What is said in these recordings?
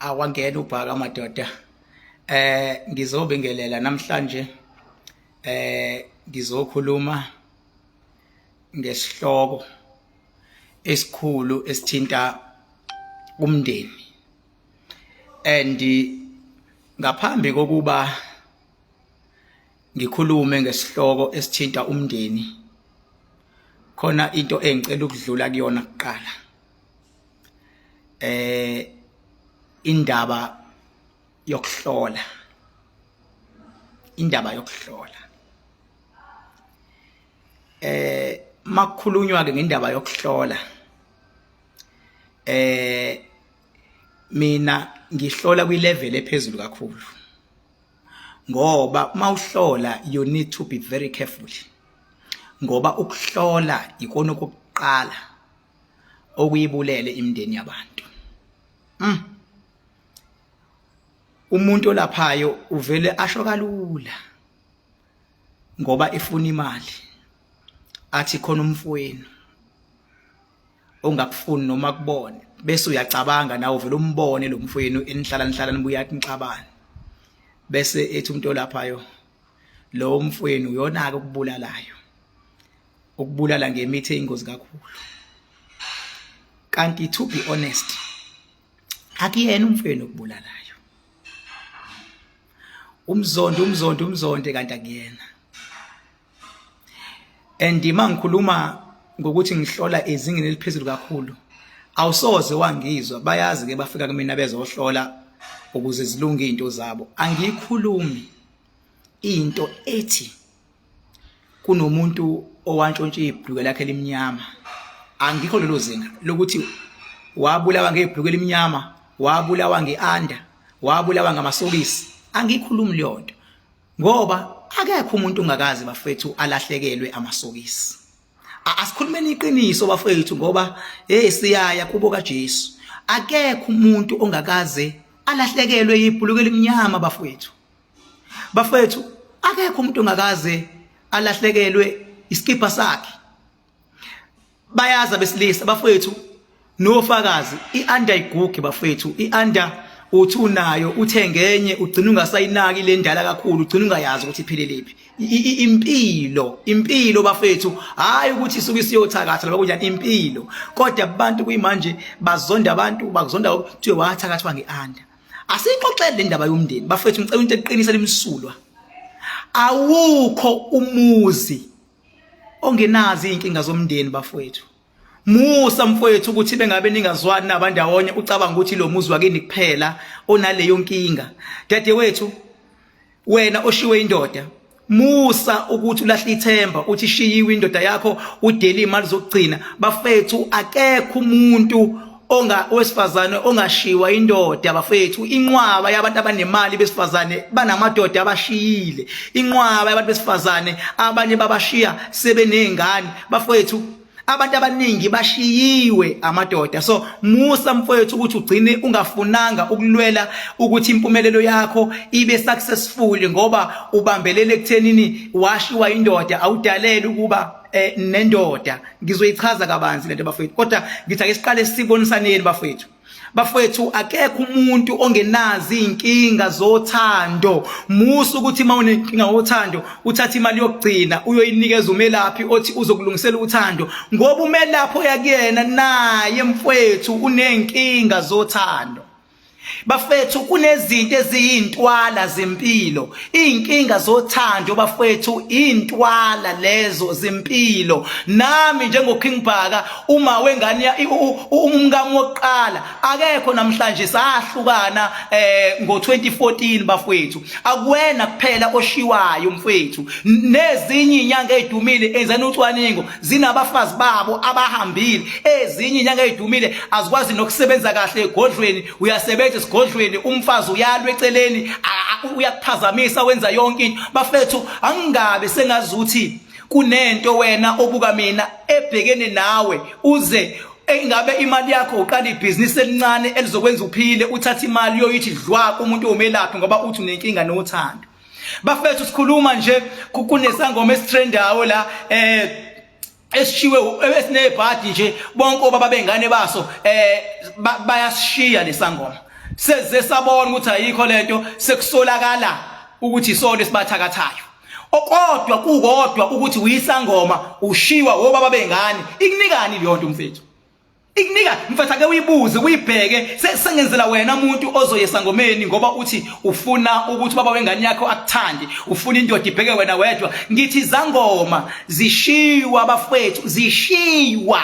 awangena uBhaka amadoda. Ngizobingelela namhlanje ngizokhuluma ngesihloko esikhulu esithinta umndeni. And ngaphambi kokuba ngikhulume ngesihloko esithinta umndeni, khona into engicela ukudlula kuyona kuqala. Indaba yokuhlola. Makukhulunywa ke ngendaba yokuhlola, mina ngihlola kwi-level ephezulu kakhulu, ngoba mawuhlola you need to be very careful, ngoba ukuhlola ikona okokuqala okuyibulele imindeni yabantu. Umuntu olaphayo uvele asho kalula ngoba efuna imali, athi khona umfowenu ongakufuni noma kubone, bese uyacabanga nawe uvele umbone lo mfowenu enihlala nibuya nixabane, bese ethi umuntu olaphayo lo mfowenu uyona ke ukubulala ngemithi eyingozi kakhulu. Kanti to be honest, akuyena umfowenu okubulalayo. Umzonde kanti akuyena. And mangikhuluma ngokuthi ngihlola ezingeni eliphezulu kakhulu, awusoze wangizwa bayazi ke bafika kumina bezohlola ukuze zilunge izinto zabo. Angikhulumi into ethi kunomuntu owantshontshe ibhluke lakhe elimnyama. Angikho lelo zinga lokuthi wabulawa ngebhluke elimnyama, wabulawa ngeanda, wabulawa ngamasokisi. Angikhulumi leyo nto, ngoba akekho umuntu ongakazi bafethu alahlekelwe amasokisi. Asikhulumeni iqiniso bafethu, ngoba siyaya kubo kaJesu. Akekho umuntu ongakaze alahlekelwe ibhuluke elimnyama bafethu. Akekho umuntu ongakaze alahlekelwe iskipa sakhe. Bayaza besilisa bafethu nofakazi, ianda igugi bafethu, ianda uthi unayo uthengenye ugcina ungasayinaki le ndala kakhulu, ugcina ungayazi ukuthi iphelelepi. Impilo bafethu, hayi ukuthi isuke isiyothakatha loba kunjani impilo. Kodwa abantu kuyimanje bazonda abantu, bazonda kuthiwe wathakathwa ngeanda. Asixoxele le ndaba yomndeni bafethu, ngicela into eqinisa limsulwa. Awukho umuzi ongenazi inkinga zomndeni bafethu. Musa mfowethu ukuthi bengabe ningazwani nabandawonye ucabanga ukuthi lo muzi wakini kuphela onaleyo nkinga. Dadewethu, wena oshiwe indoda, musa ukuthi ulahla ithemba uthi shiyiwe indoda yakho udele imali zokugcina. Bafethu, akekho umuntu owesifazane ongashiwa indoda bafethu. Inqwaba yabantu abanemali besifazane banamadoda abashiyile. Inqwaba yabantu besifazane abanye babashiya sebenengane bafethu. Abantu abaningi bashiyiwe amadoda. So musa mfowethu ukuthi ugcine ungafunanga ukulwela ukuthi impumelelo yakho ibe successful, ngoba ubambelele ekuthenini washiwa indoda, awudalele ukuba nendoda. Ngizoyichaza kabanzi lento bafethu, kodwa ngithi ake siqale sibonisaneni bafethu. Akekho umuntu ongenazi inkinga zothando. Musa ukuthi mawunenkinga zothando uthatha imali yokugcina uyoyinikeza umelaphi othi uzokulungisela uthando, ngoba umelaphi yakuyena naye mfowethu unenkinga zothando. Bafethu, kunezinto eziyintwala zempilo. Inkinga zothando bafethu intwala lezo zempilo. Nami njengoKing Bhaka, uma wengane umngamo wokuqala, akekho namhlanje sahlukana ngo2014 bafethu. Akuwena kuphela oshiwayo mfethu. Nezinye inyanga ezidumile enzani ucwaningo zinabafazi babo abahambile. Ezinye inyanga ezidumile azikwazi nokusebenza kahle egodlweni, uyasebenza esigodlweni umfazi uyalwa eceleni uyakuphazamisa wenza yonke into. Bafethu, angingabe sengazuthi kunento wena obuka mina ebhekene nawe uze engabe imali yakho uqala ibhizinisi elincane elizokwenza uphile, uthatha imali yoyithi dlwa umuntu omelaphi ngoba uthi unenkinga nothando. Bafethu, sikhuluma nje kunesangoma esitrendayo la esishiwe esinebhadi nje bonke obaba bengane baso bayashiya lesangoma. seze sabona ukuthi ayikho lento sekusolakala ukuthi isona esibathakathayo okodwa kukodwa ukuthi uyisangoma ushiwa obaba bengane ikunikani leyo nto mfethu ikunika mfethu ake uyibuze uyibheke sengenzela wena umuntu ozoyesa ngomeni ngoba uthi ufuna ukuthi baba wengane yakho akuthande ufuna indoda ibheke wena wedwa ngithi izangoma zishiwa abafethu zishiwa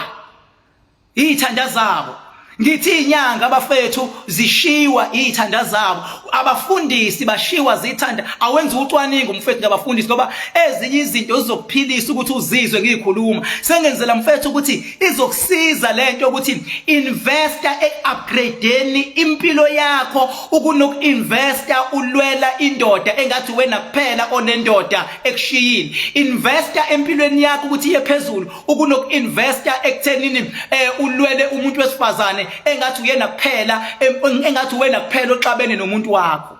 izithanda zabo ngithi inyanga abafethu zishiwa izithanda zabo abafundisi bashiwa zithanda awenza ucwaningo mfethu ngabafundisi ngoba ezinye izinto zizokuphilisa ukuthi uzizwe ngikhuluma sengenzela mfethu ukuthi izokusiza lento ukuthi investor upgradeeni impilo yakho ukunokuinvesta ulwela indoda engathi wena kuphela onendoda ekushiyini investor empilweni yakho ukuthi iye phezulu ukunokuinvesta ekuthenini ulwele umuntu wesifazane engathi uyena kuphela engathi wena kuphela oxabene nomuntu wakho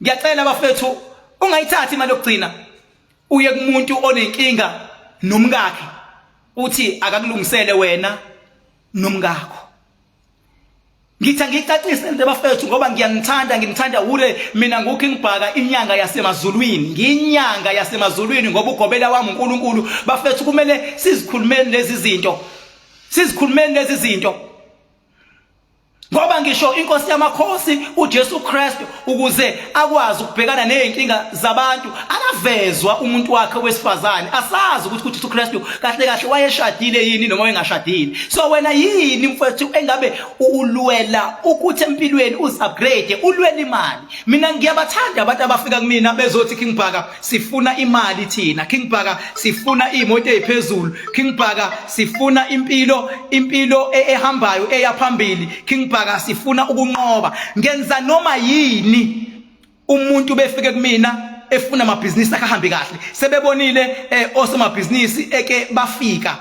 ngiyacela abafethu ungayithathi imali yokugcina uye kumuntu onenkinga nomkakhe uthi akakulungisele wena nomkakho ngithi ngicacise nje abafethu ngoba ngimthanda ule mina nguKing Bhaka inyanga yasemazulwini ngiyinyanga yasemazulwini ngoba ugobela wami uNkulunkulu bafethu kumele sizikhulumeni lezi zinto ngoba ngisho inkosi yamakhosi uJesu Kristu ukuze akwazi ukubhekana nezinkinga zabantu akavezwa umuntu wakhe wesifazane asazi ukuthi uJesu Kristu kahle wayeshadile yini noma engashadile so wena yini mfethu engabe ulwela ukuthi empilweni uzupgrade ulwela imali mina ngiyabathanda abantu abafika kumina bezothi King Bhaka sifuna imali thina King Bhaka sifuna imoto eziphezulu King Bhaka sifuna impilo ehambayo eyaphambili King Bhaka sifuna ukunqoba ngenza noma yini umuntu befike kumina efuna amabhizinisi akahambe kahle sebebonile osomabhizinisi eke bafika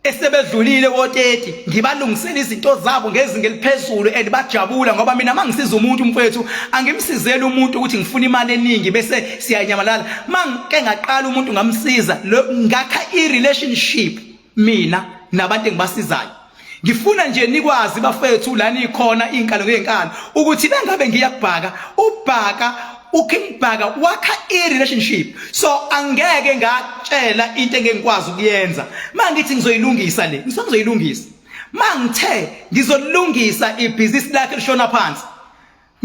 esebedlulile wo30 ngibalungisela izinto zabo ngezinga eliphezulu elibajabula ngoba mina mangisiza umuntu mfethu angimsizele umuntu ukuthi ngifuna imali eningi bese siyanyamalala mangike ngaqala umuntu ngamsiza ngakha irelationship mina nabantu engibasizayo ngifuna nje nikwazi bafethu lani ikhona inkalo ngenkalo ukuthi bengabe ngiyakubhaka ubhaka uKing Bhaka wakha irelationship so angeke ngatshela into engengikwazi ukuyenza mangithi ngizoyilungisa le ngizoyilungisa mangithe ngizolungisa ibhizinisi lakhe lishona phansi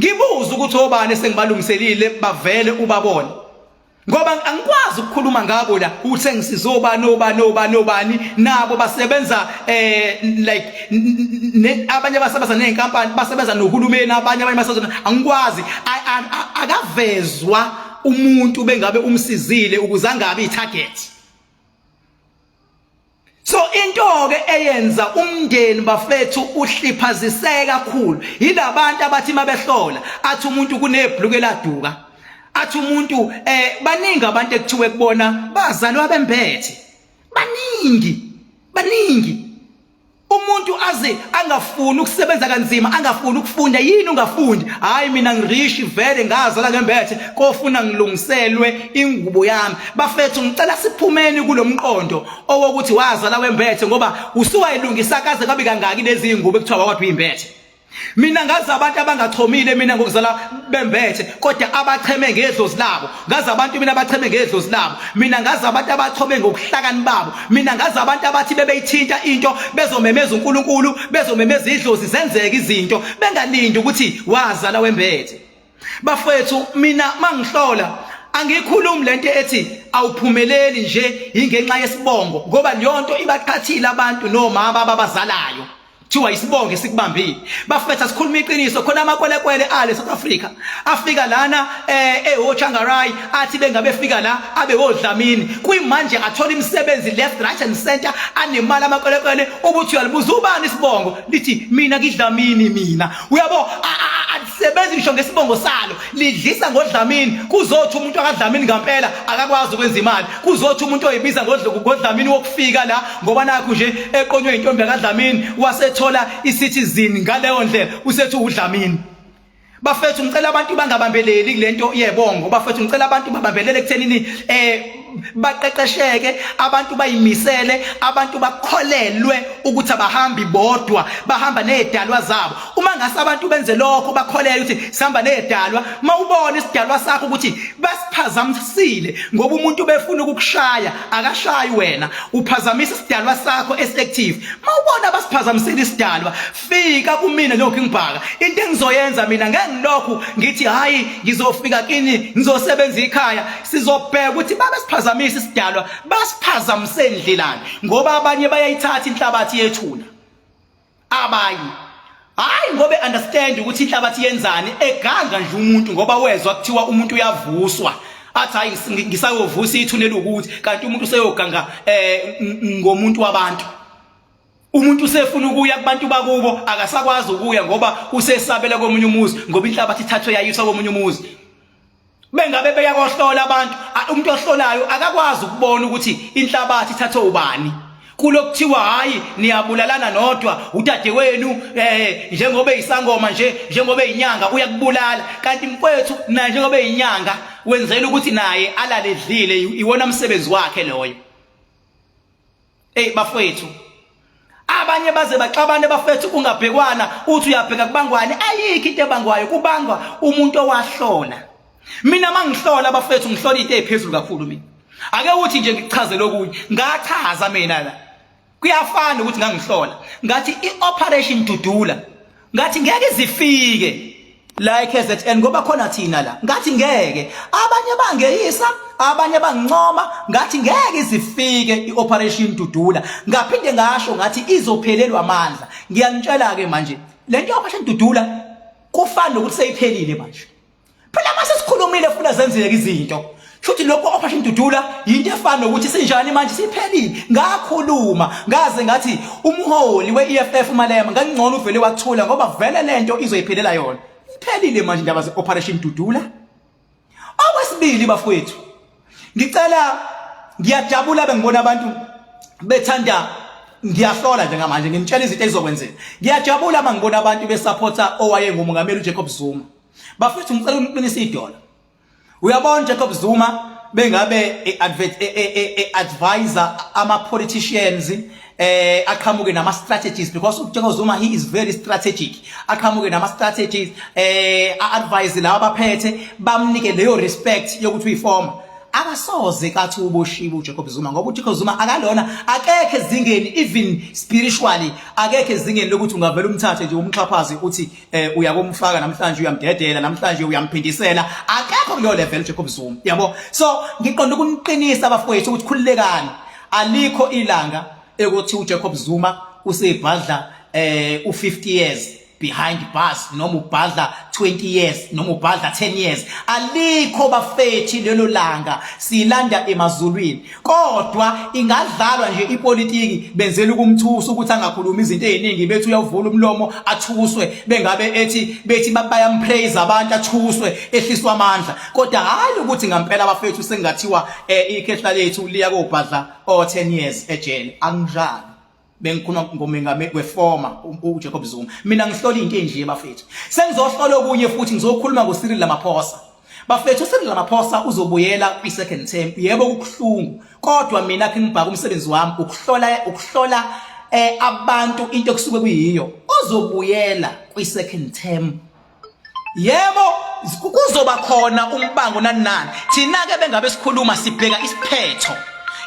ngibuza ukuthi obani sengibalungiselile bavele ubabone ngoba angikwazi ukukhuluma ngabo la uthe ngisizobani nabo basebenza like abanye basebenza nezinkampani basebenza nohulumeni abanye basebenza angikwazi akavezwa umuntu bengabe umsizile ukuze angabe itarget so into ke eyenza umndeni bafethu uhliphaziseka kakhulu yilabantu abathi mabehlola athi umuntu kunebhluke laduka athi umuntu baningi abantu ekuthiwe kubona bazalwa bembethe baningi umuntu aze angafuni ukusebenza kanzima angafuni ukufunda yini ungafundi hayi mina ngirishi vele ngazala ngembethe kofuna ngilungiselwe ingubo yami bafethu ngicela siphumeni kulomqondo owokuthi wazala wembethe ngoba usuwayilungisa kaze kabi kangaki lezi ingubo ekuthiwa wakwathi uyimbethe mina ngazi abantu abangachomile mina ngokuzala bembethe kodwa abacheme ngedlozi labo ngazi abantu mina abacheme ngedlozi labo mina ngazi abantu abachome ngokuhlakani babo mina ngazi abantu abathi bebeyithinta into bezomemeza uNkulunkulu bezomemeza idlozi zenzeke izinto bengalindi ukuthi wazala wembethe bafethu mina mangihlola angikhulumi lento ethi awuphumeleli nje ingenxa yesibongo ngoba leyonto ibaqhathile abantu nomama ababazalayo thiwa isibongo esikubambile bafetha sikhuluma iqiniso khona amakwelekwele ale South Africa afika lana eHochangarai athi bengabe fika la abe wodlamini kuyimanje athola imisebenzi left right and center anemali amakwelekwele ubuthi uyalibuza ubani isibongo lithi mina kidlamini mina uyabo alisebenzi ngisho ngesibongo salo lidlisa ngodlamini kuzothi umuntu akadlamini ngempela akakwazi ukwenza imali kuzothi umuntu oyibiza ngodlamini wokufika la ngoba nakho nje eqonywe intombi akadlamini wasethola iCitizen ngaleyo ndlela usethi udlamini bafethu ngicela abantu bangabambeleli kulento yebongo bafethu ngicela abantu babambelele ekuthenini baqeqesheke, abantu bayimisele, abantu bakholelwe ukuthi abahambi bodwa, bahamba nezidalwa zabo. Uma ngase abantu benze lokho bakholelwe ukuthi sihamba nezidalwa, mawubona isidalwa sakho ukuthi basiphazamisile ngoba umuntu befuna ukukushaya, akashayi wena, uphazamisa isidalwa sakho esi-active. Mawubona basiphazamisile isidalwa, fika kumina lokho ngibhaka. Into engizoyenza mina ngeke ngilokhu ngithi hayi ngizofika kini ngizosebenza ekhaya, sizobheka ukuthi babesiphazamisa isidalwa, basiphazamise endlelani ngoba abanye bayayithatha inhlabathi yethuna. Abanye hayi ngoba understand ukuthi inhlabathi yenzani, eganga nje umuntu ngoba wezwa kuthiwa umuntu uyavuswa, athi hayi ngisayovusa ithunela ukuthi kanti umuntu useyoganga ngomuntu wabantu. Umuntu usefuna ukuya kubantu bakubo akasakwazi ukuya ngoba usesabela komunye umuzi ngoba inhlabathi ithathwe yayiswa komunye umuzi. Bengabe beyakohlola abantu, umuntu ohlolayo akakwazi ukubona ukuthi inhlabathi ithathwe ubani. Kulokuthiwa hayi niyabulalana nodwa, udade wenu njengoba isangoma njengoba inyanga uyakubulala, kanti mfowethu naye njengoba inyanga wenzela ukuthi naye alale edlile, iwona umsebenzi wakhe loyo. Bafowethu, abanye baze baxabane bafethu kungabhekwana, uthi uyabheka kubangwani, ayikho into ebangwayo, kubangwa umuntu owahlola. Mina mangihlola bafethu ngihlola into eziphezulu kakhulu mina. Ake uthi nje ngichaze lokunye, ngachaza mina la. Kuyafana ukuthi ngangihlola. Ngathi i-operation Dudula, ngathi ngeke izifike la KZN ngoba khona thina la. Ngathi ngeke. Abanye bangeyisa, abanye bangincoma, ngathi ngeke izifike i-operation Dudula. Ngaphinde ngasho ngathi izophelelwa amandla. Ngiyanitshela ke manje, lento i-operation Dudula kufana ukuthi seyiphelile manje. Phela mase sikhulumile funa zenzeke izinto. Futhi lokho operation Dudula into efana nokuthi sinjani manje siphelile. Ngakhuluma ngaze ngathi umholi we-EFF Malema ngangcono uvele wathula ngoba vele lento izoyiphelela yona. Iphelile manje indaba ze-operation Dudula. Okwesibili bafowethu, ngiyajabula bengibona abantu bethanda, ngiyahlola njengamanje ngimtshela izinto ezizokwenzeka. Ngiyajabula mangibona abantu besupporta owayengumongameli uJacob Zuma. Bafethu ngicela uniqinise idola. Uyabona Jacob Zuma bengabe advisor ama politicians aqhamuke nama strategies, because Jacob Zuma he is very strategic. Aqhamuke nama strategies advise laba baphethe bamnike leyo respect yokuthi uyiforma. Akasoze kathi uboshiwe uJacob Zuma ngoba uJacob Zuma akalona, akekho ezingeni even spiritually, akekho ezingeni lokuthi ungavela umthathe nje umxhaphazi uthi uyakomfaka namhlanje uyamdedela namhlanje uyamphindisela. Akekho kuleyo level uJacob Zuma, yabo. So ngiqonda ukuniqinisa abafowethu ukuthi khululekani, alikho ilanga ukuthi uJacob Zuma usebhadla u50 years behind bars, noma ubhadla 20 years, noma ubhadla 10 years. Alikho bafethi lelo langa, silanda emazulwini. Kodwa ingadlalwa nje ipolitiki benzela ukumthusa ukuthi angakhuluma izinto eziningi, bethi uyavula umlomo athuswe, bengabe bethi bayampraise abantu athuswe, ehliswa amandla. Kodwa hayi ukuthi ngempela bafethu sengathiwa ikhehla lethu liya kobhadla 10 years ejele. Anginjalo. Bengikhuluma ngomengameli weformer uJacob Zuma. Mina ngihlola into enje bafethu. Sengizohlola okunye futhi ngizokhuluma ngoCyril Ramaphosa. Bafethu uCyril Ramaphosa uzobuyela kwi-second term. Yebo kubuhlungu, kodwa mina ngibhaka umsebenzi wami ukuhlola abantu into kusuke kuyiyo. Uzobuyela kwi-second term. Yebo kuzoba khona umbango nanani. Thina ke bengabe sikhuluma sibheka isiphetho.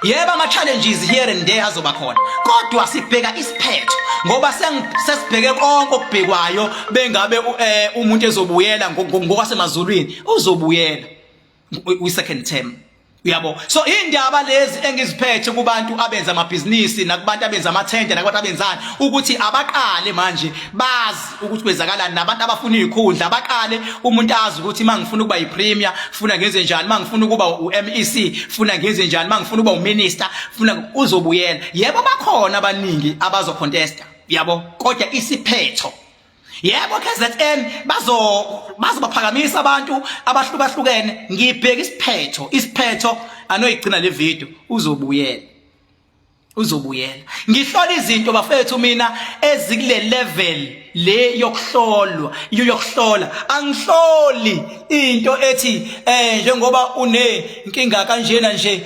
Yeba ama challenges here and there azoba khona, kodwa sibheka isiphetho ngoba sesibheke konke okubhekwayo. Bengabe umuntu ezobuyela ngokwasemazulwini, uzobuyela kwi-second term, uyabo. So indaba lezi engiziphethe kubantu abenza amabhizinisi nakubantu abenza amathenda nakubantu abenzani ukuthi abaqale manje bazi ukuthi kwenzakalani, nabantu abafuna izikhundla abaqale umuntu azi ukuthi mangifuna ukuba yipremier funa ngenze njani, mangifuna ukuba uMEC funa ngenze njani, mangifuna ukuba uminister funa. Uzobuyela. Yebo bakhona abaningi abazocontesta, yabo, kodwa isiphetho. Yebo KZN bazobaphakamisa abantu abahlukahlukene. Ngibheka isiphetho anoyigcina le video, uzobuyela. uzobuyela. Ngihlola izinto bafethu mina ezikule level le yokuhlola. Angihloli into ethi njengoba unenkinga kanjena nje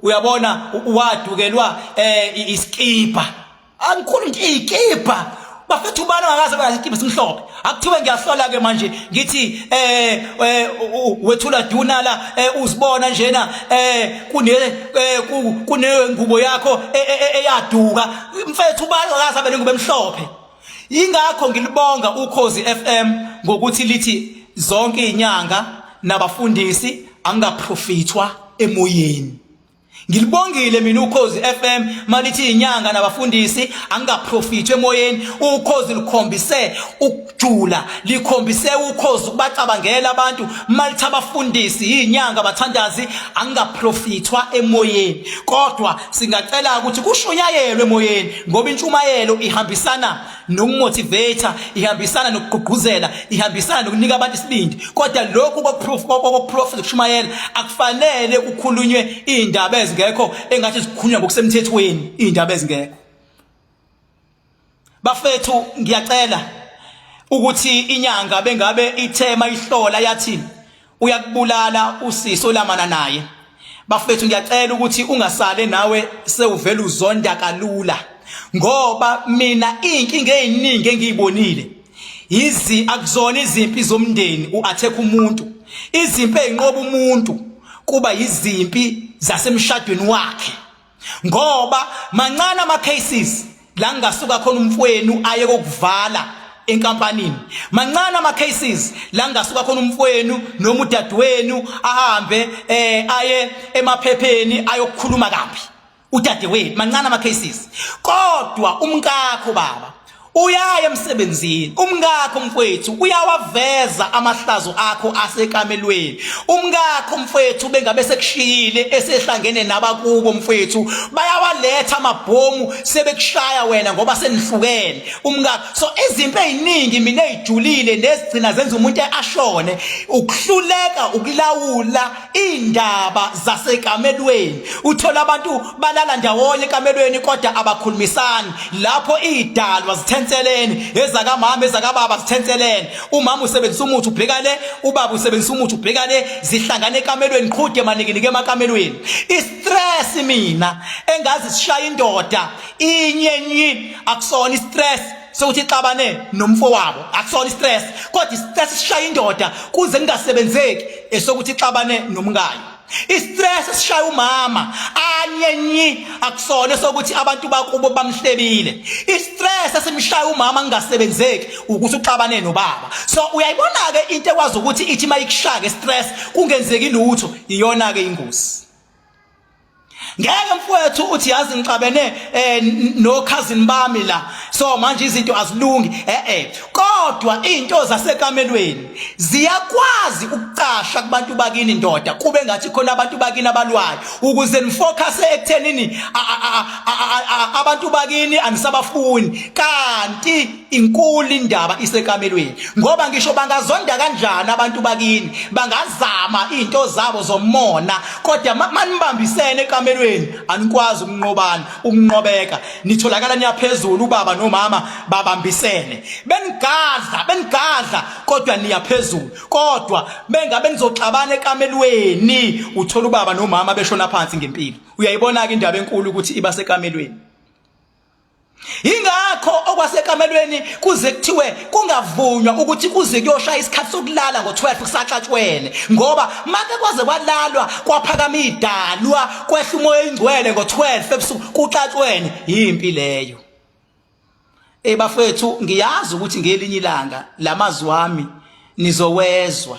uyabona wadukelwa iskipa. Angikhulumi iskipa. Bafethu bana ngakaze bayiskipa simhlophe. Akuthiwe ngiyahlola ke manje ngithi wethula dunala uzibona njena kune ngubo yakho eyaduka mfethu bana ngakaze abe nengubo emhlophe. Ingakho ngilibonga uKhozi FM ngokuthi lithi zonke inyanga nabafundisi angaprofitwa emoyeni. Ngilibongile mina uKhozi FM malithi inyanga nabafundisi angaprofitwe emoyeni. uKhozi likhombise ukujula, likhombise uKhozi ukubacabangela abantu malithi abafundisi inyanga bathandazi angaprofitwa emoyeni. Kodwa singacela ukuthi kushunyayelwe emoyeni ngoba intshumayelo ihambisana nokumotivator, ihambisana nokugqugquzela, ihambisana nokunika abantu isibindi. Kodwa lokhu kokuprofit kushumayela akufanele kukhulunywe indaba ngekho engathi zikhulunywa ngokusemthethweni indaba ezingekho. Bafethu ngiyacela ukuthi inyanga bengabe ithema ihlola yathi uyakubulala usiso lamana naye. Bafethu ngiyacela ukuthi ungasale nawe sewuvela uzonda kalula ngoba mina inkinga eziningi engiyibonile akuzona izimpi zomndeni uattack umuntu, izimpi ezinqoba umuntu kuba izimpi zasemshadweni wakhe. Ngoba mancane ama cases la ngasuka khona umfowenu aye kokuvala enkampanini, mancane ama cases la ngasuka khona umfowenu noma udadewenu ahambe aye emaphepheni ayokukhuluma kabi udadewenu, mancane ama cases. Kodwa umkakho baba uyaya emsebenzini, umkakho mfowethu uyawaveza amahlazo akho asekamelweni. Umkakho mfowethu bengabe sekushiyile esehlangene nabakubo mfowethu bayawaletha amabhomu sebekushaya wena ngoba senihlukene umkakho. So izimpi eziningi mina ezijulile nezigcina zenza umuntu ashone ukuhluleka ukulawula indaba zasekamelweni. Uthola abantu balala ndawonye ekamelweni kodwa abakhulumisani. Lapho idalwa zithenselene, ezakamama ezakababa zithenselene. Umama usebenzisa umuthi ubheka le, ubaba usebenzisa umuthi ubheka le, zihlangane ekamelweni qhude maningi emamelweni. Istress mina engazi sishaya indoda inyenyi akusona istress sokuthi ixabane nomfowabo, akusona istress. Kodwa istress sishaya indoda kuze kungasebenzeki esokuthi ixabane nomkayo. Istress sishaya umama anyenyi akusona sokuthi abantu bakubo bamhlebile. Istress esimshaya umama ngingasebenzeki ukuthi uxabane nobaba. So uyayibona ke into ekwazi ukuthi ithi mayikushaya ke stress kungenzeki lutho, iyona ke ingozi. Ngeke mfowethu uthi yazi ngixabene no cousin bami la so manje izinto azilungi. Kodwa into zasekamelweni ziyakwazi ukucasha kubantu bakini ndoda kube ngathi khona abantu bakini abalwayo ukuze nifocus ekuthenini abantu bakini anisabafuni kanti inkulu indaba isekamelweni. Ngoba ngisho bangazonda kanjani abantu bakini, bangazama into zabo zomona, kodwa manibambisene ekamelweni anikwazi ukunqobeka. Nitholakala niyaphezulu ubaba nomama babambisene, benigadla kodwa niyaphezulu. Kodwa bengabe nizoxabana ekamelweni uthola ubaba nomama beshona phansi ngempilo. Uyayibona ke indaba enkulu ukuthi iba sekamelweni. Ingakho okwasekamelweni kuze kuthiwe kungavunywa ukuthi kuze kuyoshaya isikhathi sokulala ngo12 kusaxatshwene, ngoba make kwaze kwalalwa kwaphakama idalwa kwehla umoya ingcwele ngo12 ebusuku kuxatshwene. Yimpi leyo. Bafethu ngiyazi ukuthi ngelinye ilanga lamazwi wami nizowezwa.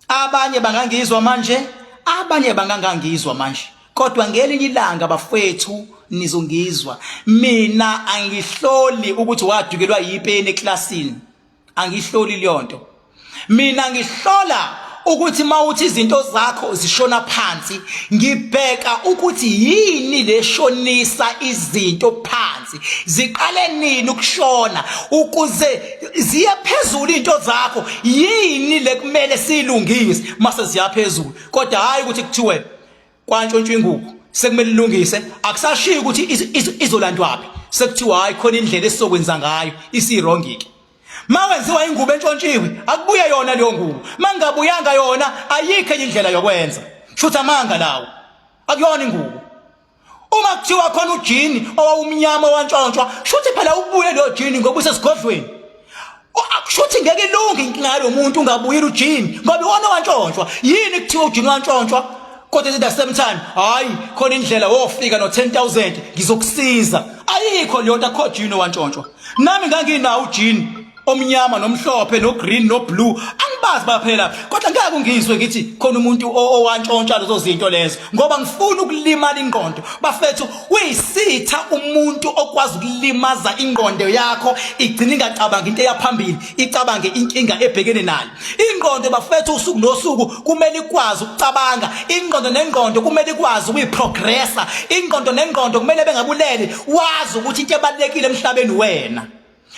Abanye bangangizwa manje, abanye bangangangizwa manje, kodwa ngelinye ilanga bafethu nizongizwa. Mina angihloli ukuthi wadukelwa yipeni eklasini, angihloli leyonto. Mina ngihlola ukuthi mawuthi izinto zakho zishona phansi, ngibheka ukuthi yini leshonisa izinto phansi, ziqale nini ukushona ukuze ziye phezulu into zakho. Yini lekumele silungise mase ziya phezulu, kodwa hayi ukuthi kuthiwe kwantshontshwa ingubo sekumele ilungise akusashiyi ukuthi izolandwaphi sekuthiwa hayi khona indlela esizokwenza ngayo isirongike mawenziwa ingubo entshontshiwe akubuye yona leyo ngubo mangabuyanga yona ayikho enye indlela yokwenza shutha amanga lawo akuyona ingubo uma kuthiwa khona ujini owawumnyama wantshontshwa shuthi phela ubuye lo jini ngoba usesigodlweni akushuthi ngeke ilunge inkinga lo muntu ungabuyela ujini ngoba iwona wantshontswa yini kuthiwa ujini wantshontswa kodwa at the same time hayi khona indlela wofika no 10,000 ngizokusiza ayikho leyo nto akho jini wantshontswa nami nganginawo ujini omnyama nomhlophe no green no blue angibazi baphela kodwa ngeke ungizwe ngithi khona umuntu owantshontsha lezo zinto lezo ngoba ngifuna ukulimala ingqondo bafethu uyisitha umuntu okwazi ukulimaza ingqondo yakho igcina ingacabanga into eyaphambili icabange inkinga ebhekene nayo ingqondo bafethu usuku nosuku kumele ikwazi ukucabanga ingqondo nengqondo kumele ikwazi ukuyiprogressa ingqondo nengqondo kumele bengabulele wazi ukuthi into ebalekile emhlabeni wena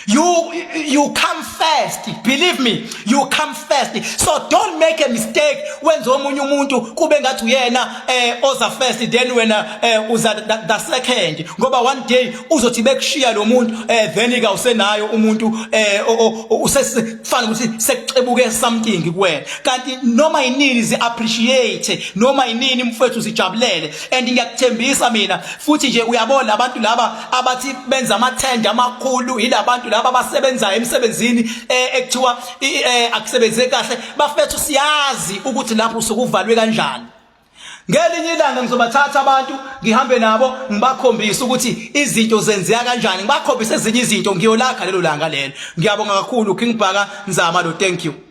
You come first. Believe me, you come first. So don't make a mistake when omunye umuntu kube ngathi uyena oza first then wena uza the second. Ngoba one day uzothi bekushiya lo muntu then ika usenayo umuntu usesifana ukuthi sekucebuke something kuwena. Kanti noma inini zi appreciate, noma inini mfethu sijabulele and ngiyakuthembisa mina futhi nje uyabona abantu laba abathi benza amathenda amakhulu yilabantu laba basebenza emsebenzini ekuthiwa akusebenze kahle bafethu siyazi ukuthi lapho usukuvalwe kanjani ngelinye ilanga ngizobathatha abantu ngihambe nabo ngibakhombisa ukuthi izinto zenzeka kanjani ngibakhombisa ezinye izinto ngiyolakha lelo langa lelo ngiyabonga kakhulu King Bhaka Nzama lo thank you